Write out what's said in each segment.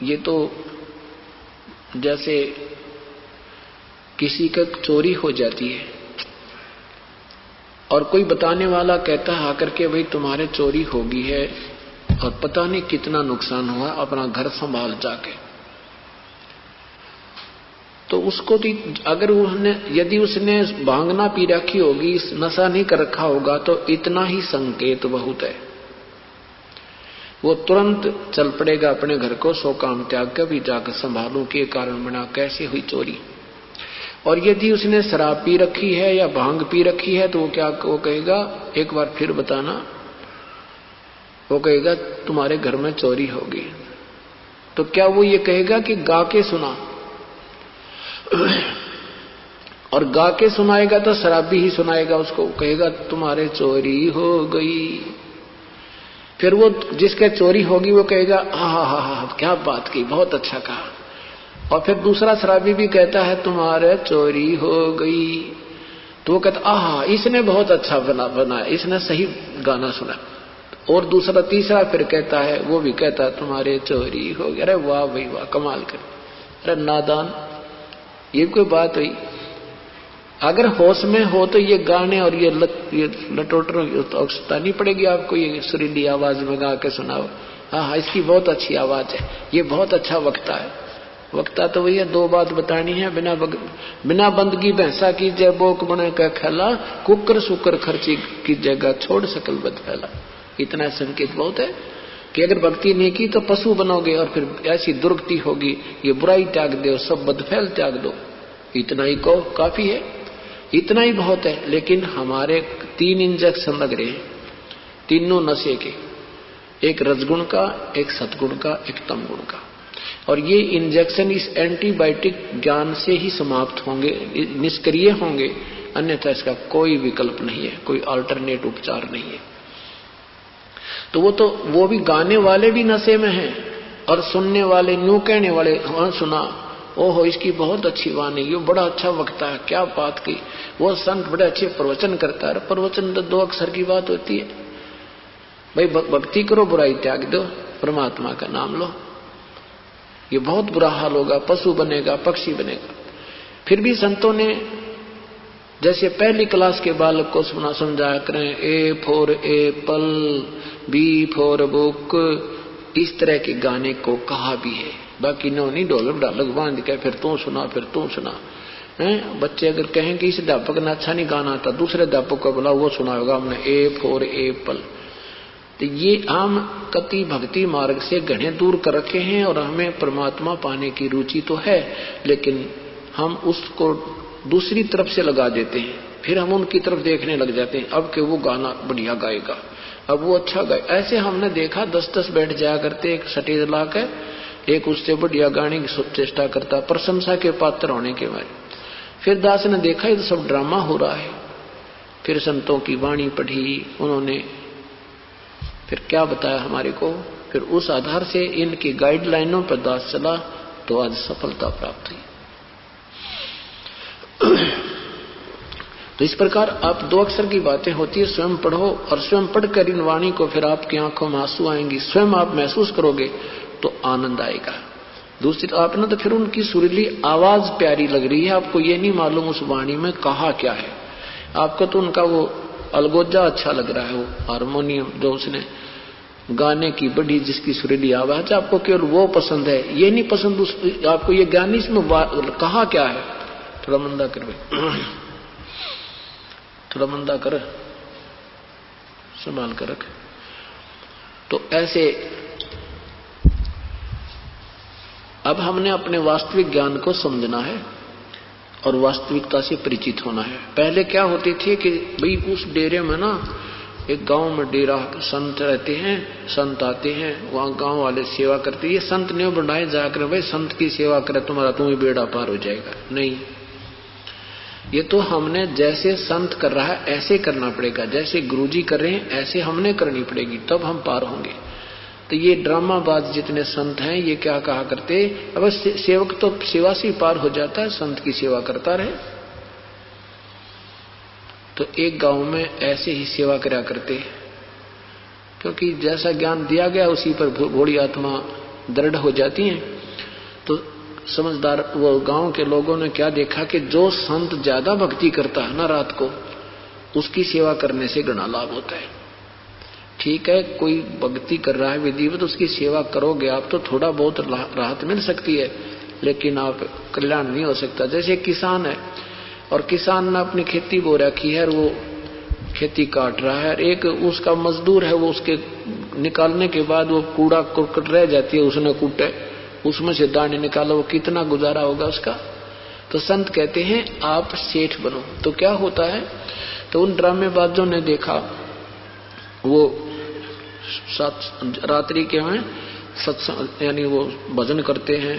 ये तो जैसे किसी का चोरी हो जाती है और कोई बताने वाला कहता है आकर के भाई तुम्हारे चोरी होगी है और पता नहीं कितना नुकसान हुआ, अपना घर संभाल जाके। तो उसको अगर यदि उसने भांग ना पी रखी होगी, नशा नहीं कर रखा होगा, तो इतना ही संकेत बहुत है। वो तुरंत चल पड़ेगा अपने घर को, सो काम त्याग कर भी जाकर संभालूं के कारण बना कैसे हुई चोरी। और यदि उसने शराब पी रखी है या भांग पी रखी है तो वो कहेगा एक बार फिर बताना, वो कहेगा तुम्हारे घर में चोरी होगी। तो क्या वो ये कहेगा कि गा के सुना? और गा के सुनाएगा तो शराबी ही सुनाएगा उसको, कहेगा तुम्हारे चोरी हो गई। फिर वो जिसके चोरी होगी वो कहेगा हा क्या बात की, बहुत अच्छा कहा। और फिर दूसरा शराबी भी कहता है तुम्हारे चोरी हो गई, तो वो कहता आहा इसने बहुत अच्छा बनाया, इसने सही गाना सुना। और दूसरा तीसरा फिर कहता है, वो भी कहता है तुम्हारे चोरी हो गई। अरे वाह भाई वाह, कमाल कर। अरे नादान, ये कोई बात हुई? अगर होश में हो तो ये गाने और ये लटोटर आवश्यकता नहीं पड़ेगी आपको, ये सुरीली आवाज में गा के सुनाओ। हाँ इसकी बहुत अच्छी आवाज है, ये बहुत अच्छा वक्ता है। वक्ता तो वही है, दो बात बतानी है, बिना बंदगी भैंसा की जय बोक बने का खेला, कुकर सुकर खर्ची की जगह छोड़ सकल बद फैला। इतना संकेत बहुत है कि अगर भक्ति नहीं की तो पशु बनोगे और फिर ऐसी दुर्गति होगी, ये बुराई त्याग दो, सब बदफैल त्याग दो। इतना ही को काफी है, इतना ही बहुत है। लेकिन हमारे 3 इंजेक्शन लग रहे हैं, तीनों नशे के, एक रजगुण का, एक सतगुण का, एक तमगुण का। और ये इंजेक्शन इस एंटीबायोटिक ज्ञान से ही समाप्त होंगे, निष्क्रिय होंगे, अन्यथा इसका कोई विकल्प नहीं है, कोई अल्टरनेट उपचार नहीं है। तो वो भी गाने वाले भी नशे में हैं और सुनने वाले न्यू कहने वाले, हाँ सुना, ओहो इसकी बहुत अच्छी वाणी, ये बड़ा अच्छा वक्ता है, क्या बात की, वो संत बड़े अच्छे प्रवचन करता है। प्रवचन तो 2 अक्षर की बात होती है भाई, भक्ति करो, बुराई त्याग दो, परमात्मा का नाम लो। ये बहुत बुरा हाल होगा, पशु बनेगा, पक्षी बनेगा। फिर भी संतों ने जैसे पहली क्लास के बालक को समझाया करें, A for apple, B for book, इस तरह के गाने को कहा भी है। बाकी नो नहीं ढोलक ढालक बांध के फिर तू सुना फिर तू सुना। बच्चे अगर कहें कि इस अध्यापक ने अच्छा नहीं गाना था, दूसरे अध्यापक को बोला, वो सुना होगा हमने ए फॉर एप्पल। तो ये हम कति भक्ति मार्ग से घने दूर कर रखे हैं और हमें परमात्मा पाने की रुचि तो है, लेकिन हम उसको दूसरी तरफ से लगा देते हैं। फिर हम उनकी तरफ देखने लग जाते हैं, अब के वो गाना बढ़िया गाएगा, अब वो अच्छा गाए। ऐसे हमने देखा 10-10 बैठ जाया करते एक स्टेज ला के, एक उससे बढ़िया गाने की चेष्टा करता, प्रशंसा के पात्र होने के बाद। फिर दास ने देखा ये तो सब ड्रामा हो रहा है। फिर संतों की वाणी पढ़ी उन्होंने, फिर क्या बताया हमारे को, फिर उस आधार से इनकी गाइडलाइनों पर दास चला तो आज सफलता प्राप्त हुई। तो इस प्रकार आप 2 अक्षर की बातें होती है, स्वयं पढ़ो और स्वयं पढ़कर इन वाणी को फिर आपकी आंखों में आंसू आएंगी, स्वयं आप महसूस करोगे तो आनंद आएगा। दूसरी आपने तो फिर उनकी सुरीली आवाज प्यारी लग रही है, आपको ये नहीं मालूम उस वाणी में कहा क्या है। आपको तो उनका वो अलगोजा अच्छा लग रहा है, वो हारमोनियम जो उसने गाने की बड़ी जिसकी सुरीली आवाज, आपको केवल वो पसंद है, ये नहीं पसंद आपको ये ज्ञान इसमें कहा क्या है। थोड़ा मंदा कर भाई, थोड़ा मंदा कर, संभाल कर रख। तो ऐसे अब हमने अपने वास्तविक ज्ञान को समझना है और वास्तविकता से परिचित होना है। पहले क्या होती थी कि भाई उस डेरे में ना, एक गांव में डेरा, संत रहते हैं, संत आते हैं, वहां गांव वाले सेवा करते हैं। ये संत ने बनाए जाकर भाई संत की सेवा करे तुम्हारा तुम्हें बेड़ा पार हो जाएगा, नहीं। ये तो हमने जैसे संत कर रहा है ऐसे करना पड़ेगा, जैसे गुरुजी कर रहे हैं ऐसे हमने करनी पड़ेगी, तब हम पार होंगे। तो ये ड्रामाबाज जितने संत हैं ये क्या कहा करते, अब सेवक तो सेवा से पार हो जाता है, संत की सेवा करता रहे। तो एक गांव में ऐसे ही सेवा करा करते, क्योंकि जैसा ज्ञान दिया गया उसी पर भोली आत्मा दृढ़ हो जाती है। तो समझदार वो गांव के लोगों ने क्या देखा कि जो संत ज्यादा भक्ति करता है ना रात को, उसकी सेवा करने से घना लाभ होता है। ठीक है, कोई भक्ति कर रहा है विधिवत, उसकी सेवा करोगे आप तो थोड़ा बहुत राहत मिल सकती है, लेकिन आप कल्याण नहीं हो सकता। जैसे किसान है और किसान ने अपनी खेती बो रखी है और वो खेती काट रहा है, एक उसका मजदूर है, वो उसके निकालने के बाद वो कूड़ा कुरकट रह जाती है, उसने कूटे, उसमें से दाने निकालो, वो कितना गुजारा होगा उसका। तो संत कहते हैं आप सेठ बनो। तो क्या होता है, तो उन ड्रामेबाजों ने देखा, वो रात्रि के में सत्संग यानी वो भजन करते हैं,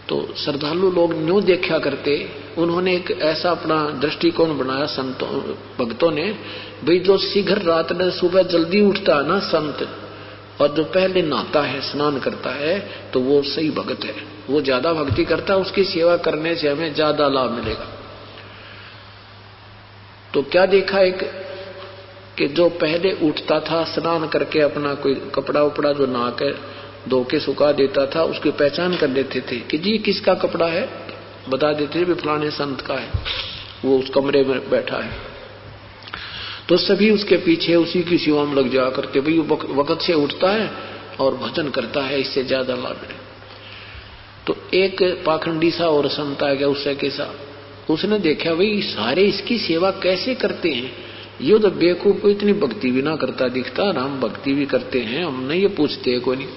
तो श्रद्धालु लोग न्यू देखा करते। उन्होंने एक ऐसा अपना दृष्टिकोण बनाया संतों भक्तों ने, भाई जो शीघ्र रात में सुबह जल्दी उठता है ना संत, और जो पहले नहाता है स्नान करता है, तो वो सही भक्त है, वो ज्यादा भक्ति करता है, उसकी सेवा करने से हमें ज्यादा लाभ मिलेगा। तो क्या देखा एक कि जो पहले उठता था स्नान करके अपना कोई कपड़ा उपड़ा जो नहा के धो के सुखा देता था, उसकी पहचान कर लेते थे कि जी किसका कपड़ा है, बता देते थे फलाने संत का है, वो उस कमरे में बैठा है। तो सभी उसके पीछे उसी की सेवा में लग जाया करते, भाई वो वक्त से उठता है और भजन करता है, इससे ज्यादा लाभ मिले। तो एक पाखंडी सा और संत आ गया उससे के साथ, उसने देखा भाई सारे इसकी सेवा कैसे करते हैं, ये तो बेवकूफ को इतनी भक्ति भी ना करता दिखता, हम भक्ति भी करते हैं, हमने ये पूछते हैं कोई नहीं।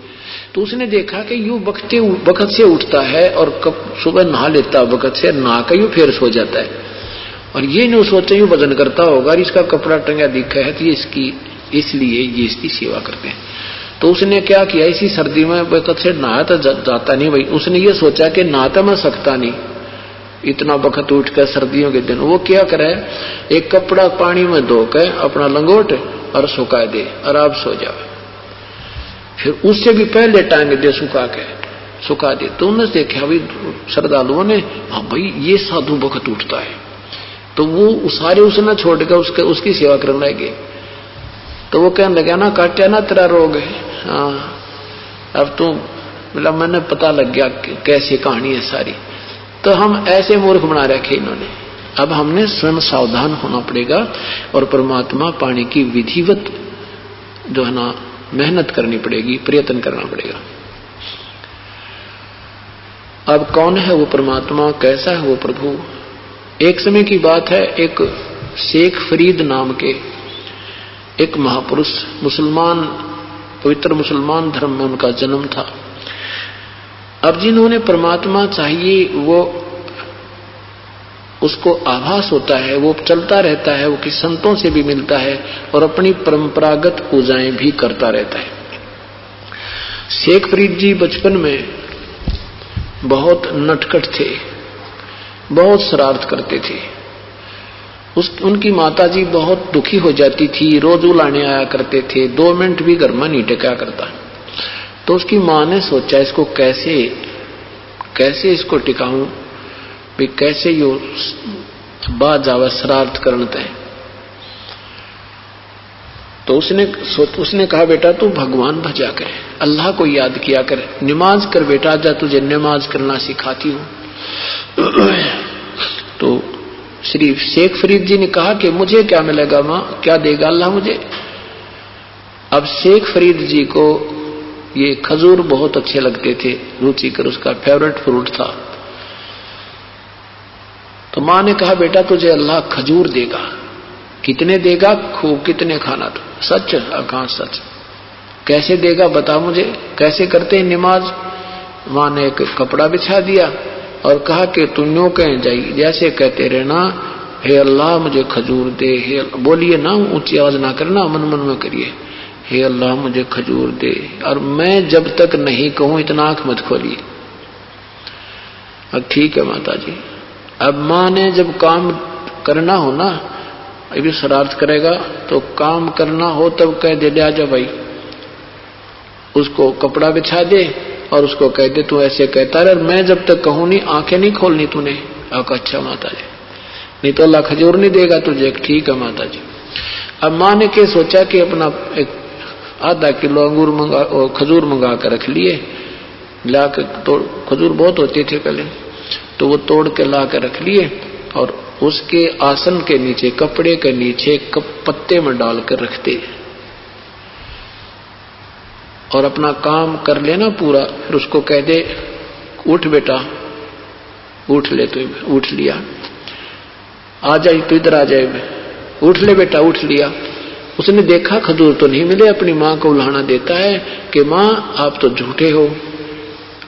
तो उसने देखा कि यू वक्त से उठता है और कब सुबह नहा लेता, वक्त से नहा कर यू फिर सो जाता है, और ये नहीं सोचे यू भजन करता होगा, इसका कपड़ा टंगा दिखा है तो ये इसकी, इसलिए ये इसकी सेवा करते हैं। तो उसने क्या किया, इसी सर्दी में वक्त से नहा तो जाता नहीं भाई, उसने ये सोचा कि नहाता मैं सकता नहीं इतना वक्त उठ कर सर्दियों के दिन, वो क्या करे, एक कपड़ा पानी में धोकर अपना लंगोट और सुखा दे और आप सो जाओ, फिर उससे भी पहले टांग दे सुखा दे। तो उन्होंने देखा भाई श्रद्धालुओं ने, हाँ भाई ये साधु वक्त उठता है, तो वो सारे उसने छोड़कर उसकी सेवा करने लगे। तो वो कहने लगा ना काटा ना तेरा रोग है, हाँ अब तो मतलब मैंने पता लग गया कैसी कहानी है सारी। तो हम ऐसे मूर्ख बना रखे इन्होंने, अब हमने स्वयं सावधान होना पड़ेगा और परमात्मा पाने की विधिवत जो है ना मेहनत करनी पड़ेगी, प्रयत्न करना पड़ेगा। अब कौन है वो परमात्मा, कैसा है वो प्रभु। एक समय की बात है, एक शेख फरीद नाम के एक महापुरुष, मुसलमान, पवित्र मुसलमान धर्म में उनका जन्म था। अब जिन्होंने परमात्मा चाहिए वो उसको आभास होता है, वो चलता रहता है, वो कि संतों से भी मिलता है और अपनी परंपरागत पूजाएं भी करता रहता है। शेख फरीद जी बचपन में बहुत नटखट थे, बहुत शरारत करते थे। उनकी माताजी बहुत दुखी हो जाती थी, रोज उलाने आया करते थे, 2 मिनट भी घर में नहीं टिका करता। तो उसकी माँ ने सोचा इसको कैसे इसको टिकाऊं, भी कैसे यो बाज आवा शरारत करता है। तो उसने कहा बेटा तू भगवान भजा कर, अल्लाह को याद किया कर, नमाज कर बेटा, जा तुझे नमाज करना सिखाती हूं। तो श्री शेख फरीद जी ने कहा कि मुझे क्या मिलेगा मां, क्या देगा अल्लाह मुझे। अब शेख फरीद जी को ये खजूर बहुत अच्छे लगते थे, रुचिकर उसका फेवरेट फ्रूट था। तो मां ने कहा बेटा तुझे अल्लाह खजूर देगा। कितने देगा, खूब कितने खाना। तो सच, कहां सच, कैसे देगा बता मुझे, कैसे करते हैं नमाज। मां ने एक कपड़ा बिछा दिया और कहा कि तुम यूं कह जाई, जैसे कहते रहना हे अल्लाह मुझे खजूर दे, हे बोलिए ना, ऊंची आवाज ना करना, मन मन में करिए, हे अल्लाह मुझे खजूर दे, और मैं जब तक नहीं कहूं इतना आंख मत खोलिए। अब ठीक है माता जी। अब मां ने जब काम करना हो ना, अभी शरारत करेगा तो काम करना हो तब कह दे ले आजा भाई, उसको कपड़ा बिछा दे और उसको कह दे तू ऐसे कहता रहे, मैं जब तक कहूं नहीं आंखें नहीं खोलनी तूने। अच्छा माता जी, नहीं तो अल्लाह खजूर नहीं देगा तुझे। ठीक है माता जी। अब मां ने क्या सोचा कि अपना एक आधा किलो खजूर मंगा कर रख लिए, ला के तोड़, खजूर बहुत होते थे पहले, तो वो तोड़ के ला कर रख लिए और उसके आसन के नीचे, कपड़े के नीचे पत्ते में डालकर रखते और अपना काम कर लेना पूरा। फिर उसको कह दे उठ बेटा, उठ ले, तो उठ लिया, आ जाए तो इधर आ जाए, उठ ले बेटा, उठ लिया। उसने देखा खजूर तो नहीं मिले, अपनी माँ को उल्हाना देता है कि माँ आप तो झूठे हो,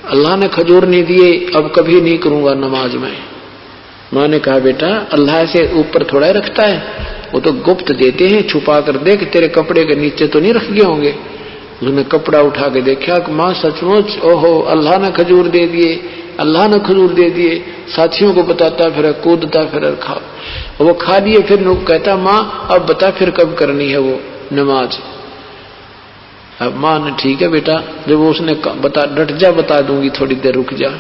अल्लाह ने खजूर नहीं दिए, अब कभी नहीं करूंगा नमाज में। माँ ने कहा बेटा अल्लाह से ऊपर थोड़ा ही रखता है, वो तो गुप्त देते हैं, छुपा कर देख, तेरे कपड़े के नीचे तो नहीं रख गए होंगे। उसने कपड़ा उठा के देखा कि माँ सचमुच, ओहो अल्लाह ने खजूर दे दिए, अल्लाह ने खजूर दे दिए। साथियों को बताता फिर, कूदता फिर, खा, वो खा लिए। फिर कहता माँ अब बता फिर कब करनी है वो नमाज। अब माँ ने ठीक है बेटा, जब उसने बता, डट जा, बता दूंगी, थोड़ी देर रुक जा।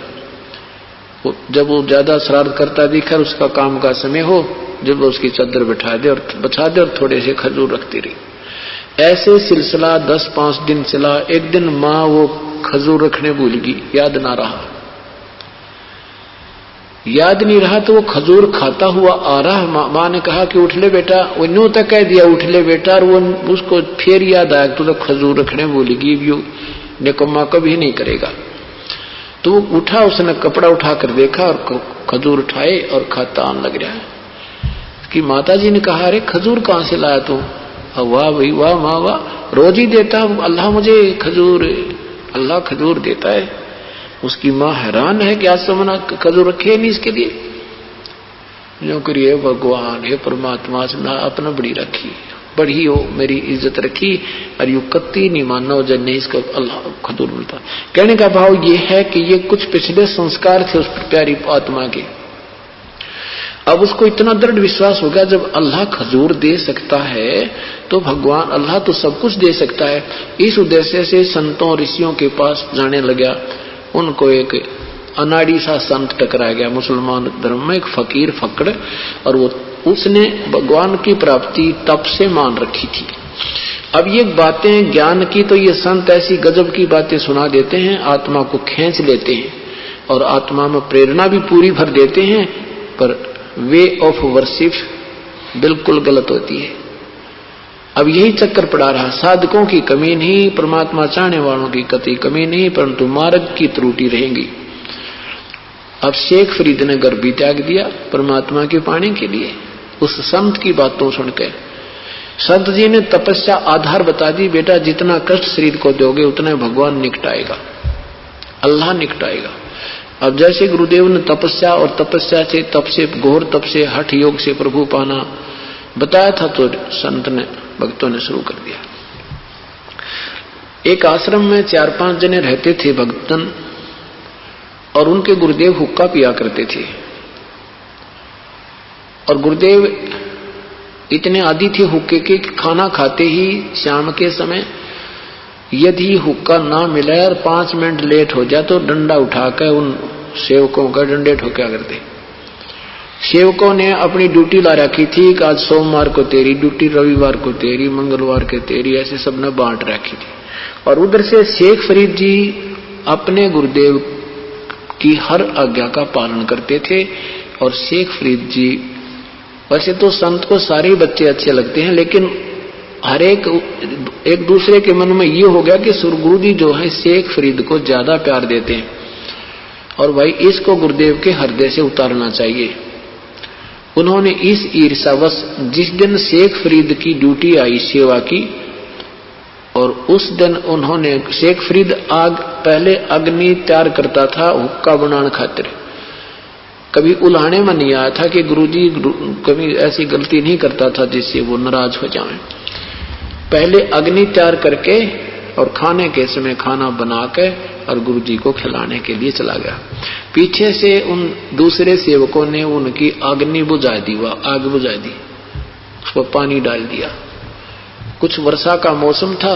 जब वो ज्यादा शरारत करता दिखा, उसका काम का समय हो, जब वो उसकी चादर बिठा दे और बचा दे और थोड़े से खजूर रखती रही। ऐसे सिलसिला 10-5 दिन चला। एक दिन माँ वो खजूर रखने भूल गई, याद ना रहा, याद नहीं रहा तो वो खजूर खाता हुआ आ रहा। माँ ने कहा कि उठ ले बेटा, वो न्यू तक कह दिया उठ ले बेटा, और वो उसको फिर याद आया तू तो खजूर रखने भूल गई, निकम्मा कभी नहीं करेगा। तो वो उठा, उसने कपड़ा उठाकर देखा और खजूर उठाए और खाता आने लग रहा है। कि माता जी ने कहा अरे खजूर कहाँ से लाया तू? वाह भाई वाह, माँ वाह, रोज ही देता अल्लाह मुझे खजूर, अल्लाह खजूर देता है। उसकी माँ हैरान है कि आज तो मना खजूर रखे नहीं इसके लिए। जो करिए भगवान, हे परमात्मा, अपना बड़ी रखी, बड़ी हो मेरी इज्जत रखी, और यू कत्ती नहीं मानना हो जन्ने इसको अल्लाह खजूर मिलता। कहने का भाव ये है कि ये कुछ पिछले संस्कार थे उस प्यारी आत्मा के। अब उसको इतना दृढ़ विश्वास हो गया जब अल्लाह खजूर दे सकता है तो भगवान अल्लाह तो सब कुछ दे सकता है। इस उद्देश्य से संतों ऋषियों के पास जाने लगा। उनको एक अनाड़ी सा संत टकरा गया मुसलमान धर्म में, एक फकीर फकड़, और वो उसने भगवान की प्राप्ति तप से मान रखी थी। अब ये बातें ज्ञान की तो ये संत ऐसी गजब की बातें सुना देते हैं, आत्मा को खींच लेते हैं और आत्मा में प्रेरणा भी पूरी भर देते हैं, पर वे ऑफ वर्शिप बिल्कुल गलत होती है। अब यही चक्कर पड़ा रहा। साधकों की कमी नहीं, परमात्मा चाहने वालों की कतई कमी नहीं, परंतु मार्ग की त्रुटि रहेंगी। अब शेख फरीद ने घर भी त्याग दिया परमात्मा के पाने के लिए, उस संत की बातों सुनकर। संत जी ने तपस्या आधार बता दी, बेटा जितना कष्ट शरीर को दोगे उतना भगवान निकटाएगा, अल्लाह निकटाएगा। अब जैसे गुरुदेव ने तपस्या और तपस्या से, तप से, घोर तप से, हठ योग से प्रभु पाना बताया था, तो संत ने, भक्तों ने शुरू कर दिया। एक आश्रम में 4-5 जने रहते थे भक्तन, और उनके गुरुदेव हुक्का पिया करते थे। और गुरुदेव इतने आदी थे हुक्के के, खाना खाते ही शाम के समय यदि हुक्का ना मिले और 5 मिनट लेट हो जाए तो डंडा उठाकर उन सेवकों का डंडे ठोका करते। सेवकों ने अपनी ड्यूटी ला रखी थी कि आज सोमवार को तेरी ड्यूटी, रविवार को तेरी, मंगलवार को तेरी, ऐसे सबने बांट रखी थी। और उधर से शेख फरीद जी अपने गुरुदेव की हर आज्ञा का पालन करते थे। और शेख फरीद जी, वैसे तो संत को सारे बच्चे अच्छे लगते हैं, लेकिन हर एक दूसरे के मन में ये हो गया कि सुरगुरु जी जो है शेख फरीद को ज्यादा प्यार देते हैं, और भाई इसको गुरुदेव के हृदय से उतारना चाहिए। उन्होंने इस ईर्ष्यावश, जिस दिन शेख फरीद की ड्यूटी आई सेवा की, और उस दिन उन्होंने, शेख फरीद पहले अग्नि तैयार करता था हुक्का बनाने खातिर। कभी उल्हाने में नहीं आया था कि गुरुजी कभी ऐसी गलती नहीं करता था जिससे वो नाराज हो जाएं। पहले अग्नि तैयार करके और खाने के समय खाना बना के और गुरुजी को खिलाने के लिए चला गया। पीछे से उन दूसरे सेवकों ने उनकी अग्नि बुझा दी, वह आग बुझा दी, उसको पानी डाल दिया। कुछ वर्षा का मौसम था,